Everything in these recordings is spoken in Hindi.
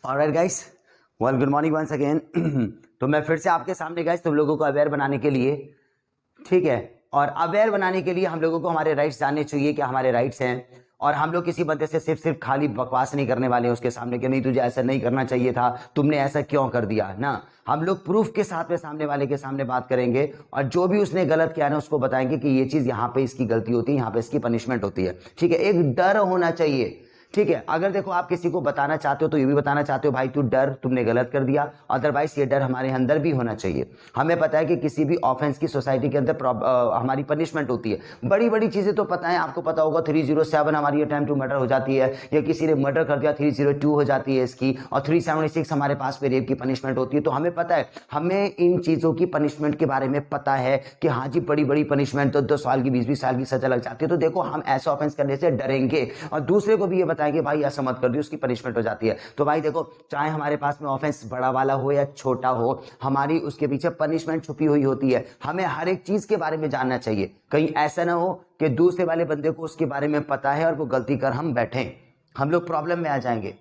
Alright guys, well good morning once again. तो मैं फिर से आपके सामने गाइस तुम लोगों को अवेयर बनाने के लिए, ठीक है, और अवेयर बनाने के लिए हम लोगों को हमारे राइट्स जानने चाहिए कि हमारे राइट्स हैं। और हम लोग किसी बंदे से सिर्फ सिर्फ खाली बकवास नहीं करने वाले हैं उसके सामने कि नहीं तुझे ऐसा नहीं करना चाहिए था, तुमने ऐसा क्यों कर दिया ना। हम लोग प्रूफ के साथ में सामने वाले के सामने बात करेंगे और जो भी उसने गलत किया ना उसको बताएंगे कि ये चीज यहाँ पे इसकी गलती होती है, यहाँ पे इसकी पनिशमेंट होती है। ठीक है, एक डर होना चाहिए। ठीक है, अगर देखो आप किसी को बताना चाहते हो तो ये भी बताना चाहते हो भाई तू डर, तुमने गलत कर दिया। अदरवाइज ये डर हमारे अंदर भी होना चाहिए। हमें पता है कि किसी भी ऑफेंस की सोसाइटी के अंदर हमारी पनिशमेंट होती है। बड़ी बड़ी चीजें तो पता है, आपको पता होगा 307 हमारी अटेम्प्ट टू मर्डर हो जाती है, या किसी ने मर्डर कर दिया 302 हो जाती है इसकी, और 376 हमारे पास में रेप की पनिशमेंट होती है। तो हमें पता है, हमें इन चीजों की पनिशमेंट के बारे में पता है कि हाँ जी बड़ी बड़ी पनिशमेंट, 10 साल की 20 साल की सजा लग जाती है। तो देखो हम ऐसा ऑफेंस करने से डरेंगे और दूसरे को भी ये बताएंगे भाई ऐसा मत कर दियो, उसकी पनिशमेंट हो जाती है। तो भाई देखो, चाहे हमारे पास में ऑफेंस बड़ा वाला हो या छोटा हो, हमारी उसके पीछे पनिशमेंट छुपी हुई होती है। हमें हर एक चीज के बारे में जानना चाहिए, कहीं ऐसा ना हो कि दूसरे वाले बंदे को उसके बारे में पता है और वो गलती कर हम बैठे, हम लोग प्रॉब्लम में आ जाएंगे।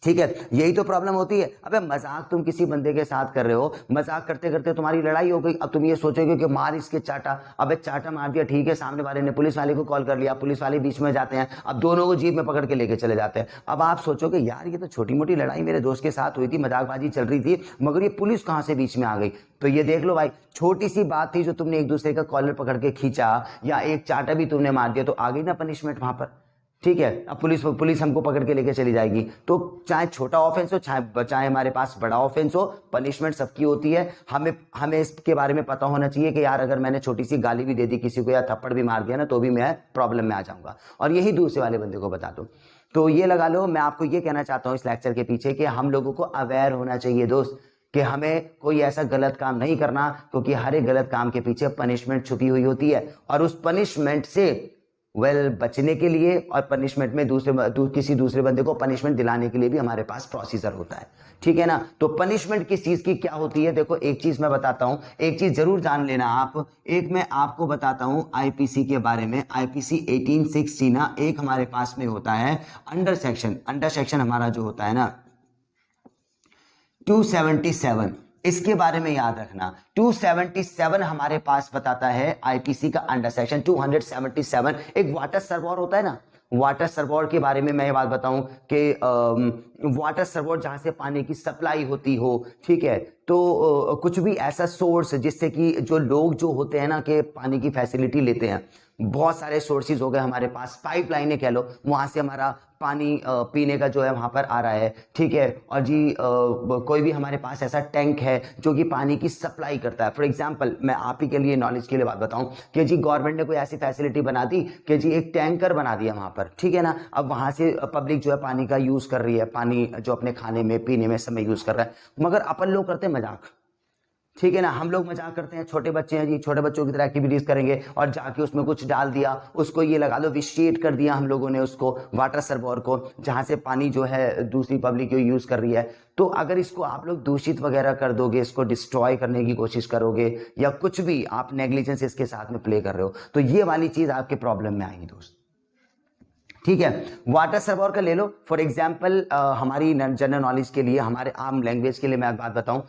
ठीक है, यही तो प्रॉब्लम होती है। अबे मजाक तुम किसी बंदे के साथ कर रहे हो, मजाक करते करते तुम्हारी लड़ाई हो गई, अब तुम ये सोचोगे कि मार इसके चाटा। अबे चाटा मार दिया, ठीक है, सामने वाले ने पुलिस वाले को कॉल कर लिया, पुलिस वाले बीच में जाते हैं, अब दोनों को जीप में पकड़ के लेके चले जाते हैं। अब आप सोचोगे यार ये तो छोटी मोटी लड़ाई मेरे दोस्त के साथ हुई थी, मजाकबाजी चल रही थी, मगर ये पुलिस कहां से बीच में आ गई। तो ये देख लो भाई, छोटी सी बात थी जो तुमने एक दूसरे का कॉलर पकड़ के खींचा या एक चाटा भी तुमने मार दिया, तो आ गई ना पनिशमेंट वहां पर। ठीक है, अब पुलिस हमको पकड़ के लेके चली जाएगी। तो चाहे छोटा ऑफेंस हो चाहे हमारे पास बड़ा ऑफेंस हो, पनिशमेंट सबकी होती है। हमें हमें इसके बारे में पता होना चाहिए कि यार अगर मैंने छोटी सी गाली भी दे दी किसी को या थप्पड़ भी मार दिया ना तो भी मैं प्रॉब्लम में आ जाऊंगा, और यही दूसरे वाले बंदे को बता दो। तो ये लगा लो, मैं आपको ये कहना चाहता हूँ इस लेक्चर के पीछे कि हम लोगों को अवेयर होना चाहिए दोस्त, कि हमें कोई ऐसा गलत काम नहीं करना, क्योंकि हर एक गलत काम के पीछे पनिशमेंट छुपी हुई होती है। और उस पनिशमेंट से बचने के लिए और पनिशमेंट में किसी दूसरे बंदे को पनिशमेंट दिलाने के लिए भी हमारे पास प्रोसीजर होता है। ठीक है ना। तो पनिशमेंट किस चीज की क्या होती है, देखो एक चीज मैं बताता हूं, एक चीज जरूर जान लेना आप। एक मैं आपको बताता हूं आईपीसी के बारे में। आईपीसी 1860 ना एक हमारे पास में होता है अंडर सेक्शन हमारा जो होता है ना 277, इसके बारे में याद रखना। 277 हमारे पास बताता है आईपीसी का अंडर सेक्शन 277। एक वाटर सर्वोर होता है ना, वाटर सर्वोर के बारे में मैं ये बात बताऊं कि वाटर सर्वोर जहां से पानी की सप्लाई होती हो, ठीक है, तो कुछ भी ऐसा सोर्स जिससे कि जो लोग जो होते हैं ना कि पानी की फैसिलिटी लेते हैं, बहुत सारे सोर्सेज हो गए हमारे पास, पाइपलाइनें कह लो, वहां से हमारा पानी पीने का जो है वहां पर आ रहा है। ठीक है, और जी कोई भी हमारे पास ऐसा टैंक है जो कि पानी की सप्लाई करता है। फॉर एग्जांपल मैं आप ही के लिए नॉलेज के लिए बात बताऊं कि जी गवर्नमेंट ने कोई ऐसी फैसिलिटी बना दी कि जी एक टैंकर बना दिया वहां पर, ठीक है ना। अब वहां से पब्लिक जो है पानी का यूज कर रही है, पानी जो अपने खाने में पीने में समय यूज कर रहा है, मगर अपन लोग करते हैं मजाक। ठीक है ना, हम लोग मजाक करते हैं, छोटे बच्चे हैं जी, छोटे बच्चों की तरह एक्टिविटीज करेंगे और जाके उसमें कुछ डाल दिया, उसको ये लगा लो विशिएट कर दिया हम लोगों ने उसको, वाटर सर्वोर को, जहां से पानी जो है दूसरी पब्लिक यूज कर रही है। तो अगर इसको आप लोग दूषित वगैरह कर दोगे, इसको डिस्ट्रॉय करने की कोशिश करोगे या कुछ भी आप नेग्लिजेंस इसके साथ में प्ले कर रहे हो, तो ये वाली चीज आपके प्रॉब्लम में आएगी दोस्त। ठीक है, वाटर सर्वोर का ले लो फॉर एग्जाम्पल, हमारी जनरल नॉलेज के लिए, हमारे आम लैंग्वेज के लिए मैं बात बताऊं,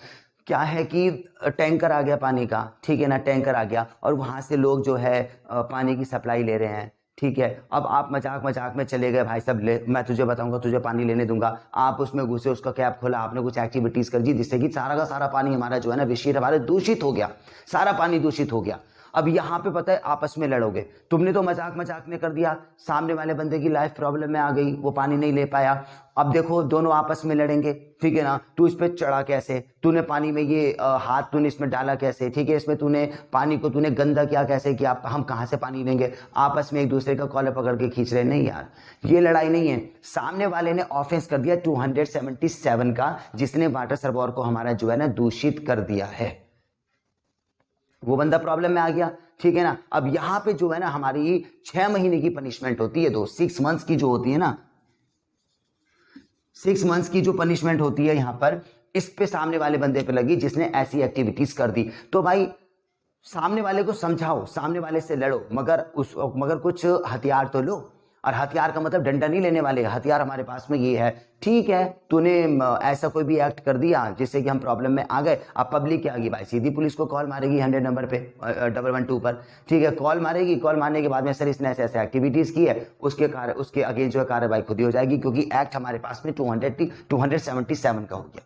क्या है कि टैंकर आ गया पानी का, ठीक है ना, टैंकर आ गया और वहां से लोग जो है पानी की सप्लाई ले रहे हैं। ठीक है, अब आप मजाक मजाक में चले गए, भाई साहब ले मैं तुझे बताऊंगा, तुझे पानी लेने दूंगा, आप उसमें घुसे, उसका कैप खोला, आपने कुछ एक्टिविटीज कर दी जिससे कि सारा का सारा पानी हमारा जो है ना विषय हमारा दूषित हो गया, सारा पानी दूषित हो गया। अब यहां पे पता है आपस में लड़ोगे, तुमने तो मजाक मजाक में कर दिया, सामने वाले बंदे की लाइफ प्रॉब्लम में आ गई, वो पानी नहीं ले पाया। अब देखो दोनों आपस में लड़ेंगे, ठीक है ना, तू इस पे चढ़ा कैसे, तूने पानी में ये हाथ तूने इसमें डाला कैसे, ठीक है, इसमें तूने पानी को तूने गंदा किया कैसे कि आप हम कहां से पानी लेंगे, आपस में एक दूसरे का कॉलर पकड़ के खींच रहे। नहीं यार, ये लड़ाई नहीं है, सामने वाले ने ऑफेंस कर दिया 277 का, जिसने वाटर सर्वोर को हमारा जो है ना दूषित कर दिया है, वो बंदा प्रॉब्लम में आ गया। ठीक है ना, अब यहां पे जो है ना हमारी 6 महीने की पनिशमेंट होती है दोस्त, 6 मंथ्स की जो होती है ना, 6 मंथ्स की जो पनिशमेंट होती है यहां पर, इस पे सामने वाले बंदे पे लगी जिसने ऐसी एक्टिविटीज कर दी। तो भाई सामने वाले को समझाओ, सामने वाले से लड़ो, मगर कुछ हथियार तो लो। और हथियार का मतलब डंडा नहीं लेने वाले, हथियार हमारे पास में ये है। ठीक है, तूने ऐसा कोई भी एक्ट कर दिया जिससे कि हम प्रॉब्लम में आ गए, अब पब्लिक क्या होगी भाई, सीधी पुलिस को कॉल मारेगी 100 नंबर पे 112 पर। ठीक है, कॉल मारेगी, कॉल मारने के बाद में सर इसने ऐसे ऐसे एक्टिविटीज़ की है, उसके अगेंस्ट जो है कार्रवाई खुद ही हो जाएगी, क्योंकि एक्ट हमारे पास में 277 का हो गया।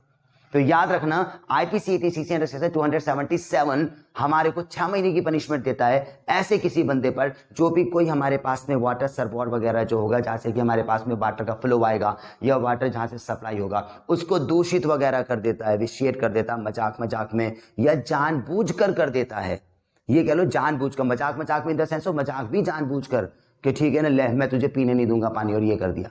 तो याद रखना आईपीसी 277 हमारे को 6 महीने की पनिशमेंट देता है ऐसे किसी बंदे पर जो भी कोई हमारे पास में वाटर सरबोर वगैरह जो होगा, जहाँ से कि हमारे पास में वाटर का फ्लो आएगा या वाटर जहाँ से सप्लाई होगा उसको दूषित वगैरह कर देता है, विशेष कर देता है मजाक में या जानबूझकर कर देता है। ये कह लो जानबूझकर, मजाक में इन द सेंस ऑफ मजाक भी जानबूझकर कि ठीक है ना, ले मैं तुझे पीने नहीं दूंगा पानी, और ये कर दिया,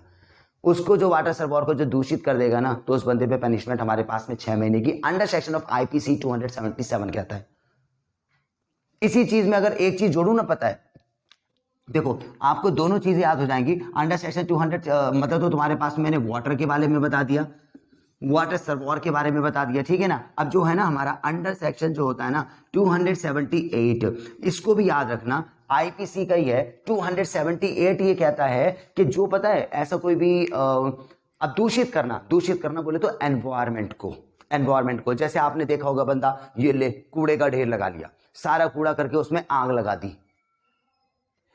उसको जो वाटर सरबोर को जो दूषित कर देगा ना, तो उस बंदे पे पनिशमेंट हमारे पास में 6 महीने की अंडर सेक्शन ऑफ आईपीसी 277 कहता है। इसी चीज में अगर एक चीज जोड़ू ना, पता है देखो आपको दोनों चीजें याद हो जाएंगी। अंडर सेक्शन 200 मतलब तो तुम्हारे पास मैंने वाटर के बारे में बता दिया, वाटर सरबोर के बारे में बता दिया, ठीक है ना। अब जो है ना हमारा अंडर सेक्शन जो होता है ना 278, इसको भी याद रखना, आईपीसी का ही है 278। ये कहता है कि जो पता है ऐसा कोई भी अब दूषित करना बोले तो एनवायरमेंट को, जैसे आपने देखा होगा बंदा ये ले कूड़े का ढेर लगा लिया, सारा कूड़ा करके उसमें आग लगा दी,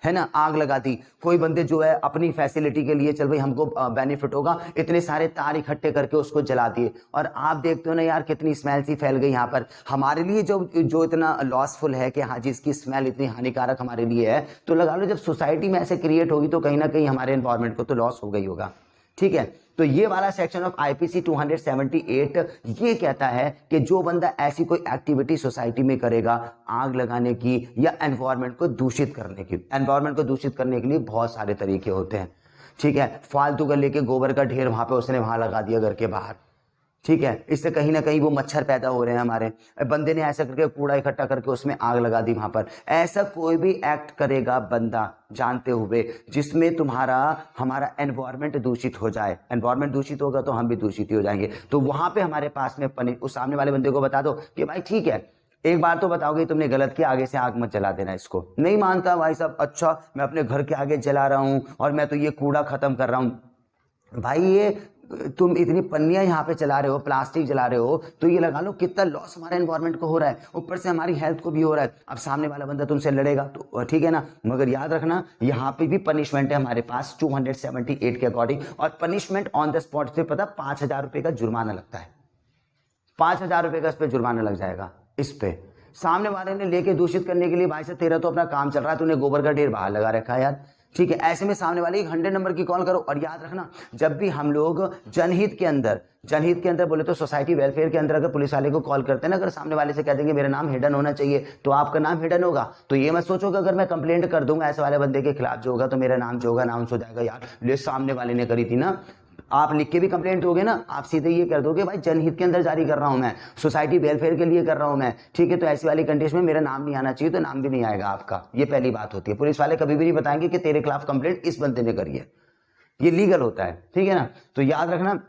है ना, आग लगा दी। कोई बंदे जो है अपनी फैसिलिटी के लिए, चल भाई हमको बेनिफिट होगा, इतने सारे तार इकट्ठे करके उसको जला दिए, और आप देखते हो ना यार कितनी स्मेल सी फैल गई यहाँ पर। हमारे लिए जो इतना लॉसफुल है कि हाँ जी इसकी स्मेल इतनी हानिकारक हमारे लिए है, तो लगा लो जब सोसाइटी में ऐसे क्रिएट होगी तो कहीं ना कहीं हमारे एनवायरमेंट को तो लॉस हो गई होगा। ठीक है, तो ये वाला सेक्शन ऑफ आईपीसी 278 ये कहता है कि जो बंदा ऐसी कोई एक्टिविटी सोसाइटी में करेगा आग लगाने की या एनवायरनमेंट को दूषित करने की, एनवायरनमेंट को दूषित करने के लिए बहुत सारे तरीके होते हैं। ठीक है, फालतू का लेके गोबर का ढेर वहां पे उसने वहां लगा दिया घर के बाहर, ठीक है, इससे कहीं ना कहीं वो मच्छर पैदा हो रहे हैं हमारे। बंदे ने ऐसा करके कूड़ा इकट्ठा करके उसमें आग लगा दी वहां पर। ऐसा कोई भी एक्ट करेगा बंदा जानते हुए जिसमें हमारा एनवायरनमेंट दूषित हो जाए, एनवायरनमेंट दूषित होगा तो हम भी दूषित ही हो जाएंगे। तो वहां पे हमारे पास में उस सामने वाले बंदे को बता दो कि भाई ठीक है, एक बार तो बताओगे तुमने गलत किया, आगे से आग मत जला देना। इसको नहीं मानता भाई साहब, अच्छा मैं अपने घर के आगे जला रहा हूं और मैं तो ये कूड़ा खत्म कर रहा हूं। भाई ये तुम इतनी पन्नियां यहाँ पे चला रहे हो, प्लास्टिक जला रहे हो, तो ये लगा लो कितना लॉस हमारे एनवायरनमेंट को हो रहा है, ऊपर से हमारी हेल्थ को भी हो रहा है। अब सामने वाला बंदा तुमसे लड़ेगा तो ठीक है ना, मगर याद रखना यहाँ पे भी पनिशमेंट है हमारे पास 278 के अकॉर्डिंग, और पनिशमेंट ऑन द स्पॉट से पता 5,000 रुपये का जुर्माना लगता है, 5,000 रुपये का इस पर जुर्माना लग जाएगा। इस पे सामने वाले ने लेके दूषित करने के लिए, भाई से तेरा तो अपना काम चल रहा है, तूने गोबर का ढेर बाहर लगा रखा है यार, ठीक है। ऐसे में सामने वाले 100 नंबर की कॉल करो। और याद रखना जब भी हम लोग जनहित के अंदर बोले तो सोसाइटी वेलफेयर के अंदर अगर पुलिस वाले को कॉल करते हैं ना, अगर सामने वाले से कह देंगे मेरा नाम हिडन होना चाहिए, तो आपका नाम हिडन होगा। तो ये मत सोचो कि अगर मैं कंप्लेंट कर दूंगा ऐसे वाले बंदे के खिलाफ जो होगा तो मेरा नाम जो होगा अनाउंस हो जाएगा। यार ले सामने वाले ने करी थी ना, आप लिख के भी कंप्लेंट दोगे ना, आप सीधे ये कर दोगे भाई जनहित के अंदर जारी कर रहा हूं मैं, सोसाइटी वेलफेयर के लिए कर रहा हूं मैं, ठीक है। तो ऐसी वाली कंडीशन में मेरा नाम नहीं आना चाहिए, तो नाम भी नहीं आएगा आपका। ये पहली बात होती है। पुलिस वाले कभी भी नहीं बताएंगे कि तेरे खिलाफ कंप्लेंट इस बंदे ने करी है, ये लीगल होता है, ठीक है ना। तो याद रखना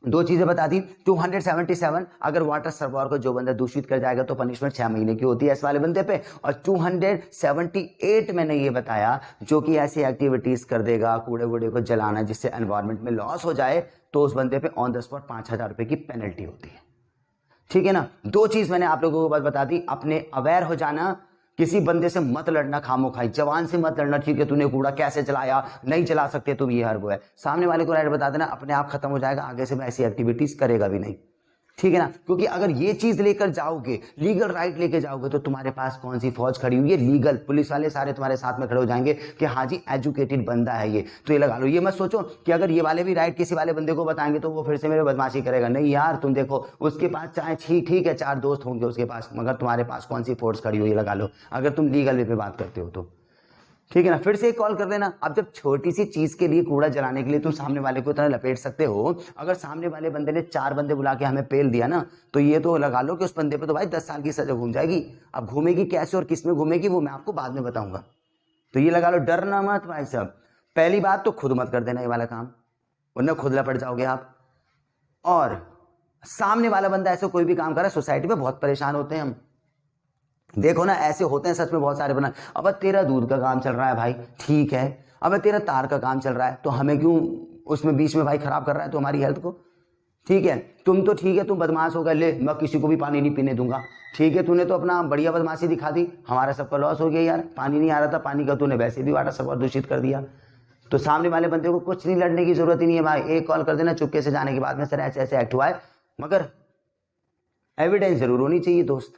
दो चीजें बता दी। 277 अगर वाटर सरबोर को जो बंदा दूषित कर जाएगा तो पनिशमेंट 6 महीने की होती है इस वाले बंदे पे। और 278 मैंने ये बताया जो कि ऐसी एक्टिविटीज कर देगा कूड़े वूड़े को जलाना जिससे एनवायरनमेंट में लॉस हो जाए, तो उस बंदे पे ऑन द स्पॉट 5,000 रुपए की पेनल्टी होती है, ठीक है ना। दो चीज मैंने आप लोगों को बात बता दी, अपने अवेयर हो जाना, किसी बंदे से मत लड़ना, खामो खाई जवान से मत लड़ना, ठीक है। तूने कूड़ा कैसे जलाया, नहीं जला सकते तुम, ये हर वो है। सामने वाले को राइट बता देना, अपने आप खत्म हो जाएगा, आगे से मैं ऐसी एक्टिविटीज करेगा भी नहीं, ठीक है ना। क्योंकि अगर ये चीज लेकर जाओगे, लीगल राइट लेके जाओगे, तो तुम्हारे पास कौन सी फौज खड़ी हुई है, लीगल पुलिस वाले सारे तुम्हारे साथ में खड़े हो जाएंगे कि हाँ जी एजुकेटेड बंदा है ये, तो ये लगा लो। ये मत सोचो कि अगर ये वाले भी राइट किसी वाले बंदे को बताएंगे तो वो फिर से मेरे बदमाशी करेगा, नहीं यार। तुम देखो उसके पास चाहे ठीक है 4 दोस्त होंगे उसके पास, मगर तुम्हारे पास कौन सी फोर्स खड़ी हुई है, लगा लो, अगर तुम लीगल वे पे बात करते हो तो, ठीक है ना। फिर से एक कॉल कर देना। अब जब छोटी सी चीज के लिए कूड़ा जलाने के लिए तुम सामने वाले को इतना लपेट सकते हो, अगर सामने वाले बंदे ने 4 बंदे बुला के हमें पेल दिया ना, तो ये तो लगा लो कि उस बंदे पे तो भाई 10 साल की सजा घूम जाएगी। अब घूमेगी कैसे और किस में घूमेगी वो मैं आपको बाद में बताऊंगा। तो ये लगा लो, डरना मत भाई साहब। पहली बात तो खुद मत कर देना ये वाला काम, वरना खुद लपट जाओगे आप। और सामने वाला बंदा ऐसे कोई भी काम कर रहा है, सोसाइटी में बहुत परेशान होते हैं हम, देखो ना ऐसे होते हैं सच में बहुत सारे बना। अब तेरा दूध का काम चल रहा है भाई, ठीक है, अब तेरा तार का काम चल रहा है तो हमें क्यों उसमें बीच में भाई खराब कर रहा है तो हमारी हेल्थ को। ठीक है, तुम तो ठीक है, तुम बदमाश हो गए, ले मैं किसी को भी पानी नहीं पीने दूंगा। ठीक है, तूने तो अपना बढ़िया बदमाशी दिखा दी, हमारा सबका लॉस हो गया यार, पानी नहीं आ रहा था, पानी का तूने वैसे भी वाटर सप्लाई दूषित कर दिया। तो सामने वाले बंदे को कुछ नहीं लड़ने की जरूरत ही नहीं है भाई, एक कॉल कर देना चुपके से जाने के बाद में, सर ऐसे ऐसे एक्ट हुआ है, मगर एविडेंस जरूर होनी चाहिए दोस्त,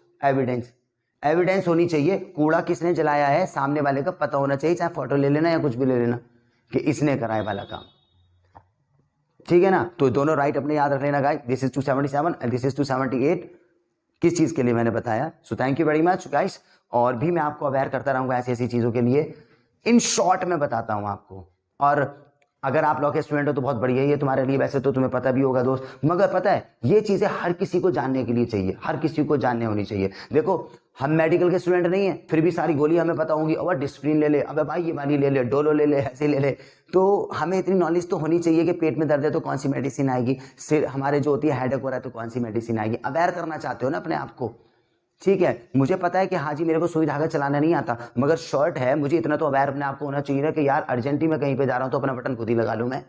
एविडेंस होनी चाहिए। कूड़ा किसने जलाया है सामने वाले का पता होना चाहिए, चाहे फोटो ले लेना या कुछ भी ले लेना कि इसने कराया वाला काम। ठीक है ना, तो दोनों राइट अपने याद रख लेना guys, this is 277 and this is 278। किस चीज के लिए मैंने बताया। So thank you very much guys, और भी मैं आपको अवेयर करता रहूंगा ऐसी ऐसी चीजों के लिए, इन शॉर्ट में बताता हूं आपको। और अगर आप लॉ के स्टूडेंट हो तो बहुत बढ़िया है ये तुम्हारे लिए, वैसे तो तुम्हें पता भी होगा दोस्त, मगर पता है ये चीजें हर किसी को जानने के लिए चाहिए, हर किसी को जानने होनी चाहिए। देखो हम मेडिकल के स्टूडेंट नहीं है, फिर भी सारी गोली हमें पता होंगी, और डिस्प्रिन ले ले, अबे भाई ये वाली ले ले, डोलो ले ले, ऐसे ले ले। तो हमें इतनी नॉलेज तो होनी चाहिए कि पेट में दर्द है तो कौन सी मेडिसिन आएगी, सिर हमारे जो होती है हेडेक हो रहा है तो कौन सी मेडिसिन आएगी। अवेयर करना चाहते हो ना अपने आप को, ठीक है। मुझे पता है कि हाँ जी मेरे को सुई धागा चलाना नहीं आता, मगर शर्ट है, मुझे इतना तो अवेयर अपने आप को होना चाहिए ना कि यार अर्जेंटली मैं कहीं पे जा रहा हूँ तो अपना बटन खुद ही लगा लूँ मैं।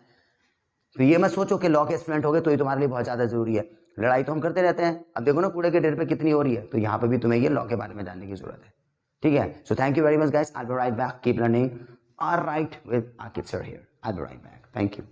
तो ये मत सोचो कि लॉ के स्टूडेंट हो गए तो ये तुम्हारे लिए बहुत ज़्यादा जरूरी है। लड़ाई तो हम करते रहते हैं, अब देखो ना कूड़े के ढेर पे कितनी हो रही है, तो यहाँ पे भी तुम्हें ये लॉ के बारे में जानने की जरूरत है। ठीक है, so thank you very much guys, I will be right back, keep learning alright with Aqib sir here, I will be right back, thank you.